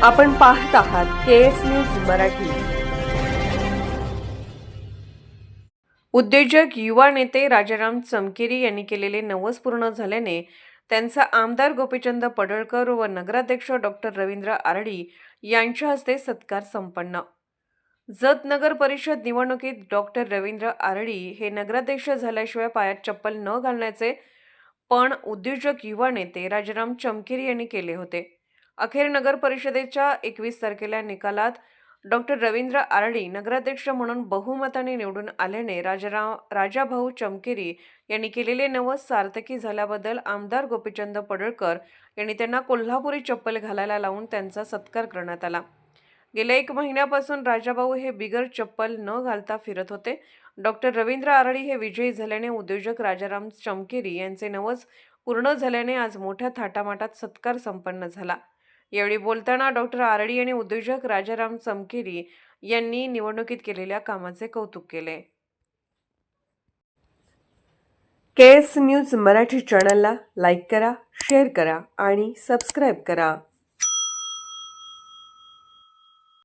आपण पाहत आहात केएस न्यूज मराठी। उद्योजक युवा नेते राजाराम चमकेरी यांनी केलेले 90 पूर्ण झाल्याने त्यांचा आमदार गोपीचंद पडळकर व नगराध्यक्ष डॉक्टर रवींद्र आरडी यांच्या हस्ते सत्कार संपन्न। जत नगर परिषद निवडणुकीत डॉक्टर रवींद्र आरडी हे नगराध्यक्ष झाल्याशिवाय पायात चप्पल न घालण्याचे पण उद्योजक युवा नेते राजाराम चमकेरी यांनी केले होते। अखेर नगर परिषदेच्या 21 तारखेला निकालात डॉक्टर रवींद्र आरडी नगराध्यक्ष म्हणून बहुमताने निवडून आल्याने राजाभाऊ चमकेरी यांनी केलेले नवस सार्थकी झाल्याबद्दल आमदार गोपीचंद पडळकर यांनी त्यांना कोल्हापुरी चप्पल घालायला लावून त्यांचा सत्कार करण्यात आला। गेल्या 1 महिन्यापासून राजाभाऊ हे बिगर चप्पल न घालता फिरत होते। डॉक्टर रवींद्र आरडी हे विजयी झाल्याने उद्योजक राजाराम चमकेरी यांचे नवस पूर्ण झाल्याने आज मोठ्या थाटामाटात सत्कार संपन्न झाला। यावेळी बोलताना डॉक्टर आरडी यांनी उद्योजक राजाराम चमकेरी यांनी निवडणुकीत केलेल्या कामाचे कौतुक केले। केएस न्यूज मराठी चॅनलला लाईक करा, शेअर करा आणि सबस्क्राईब करा।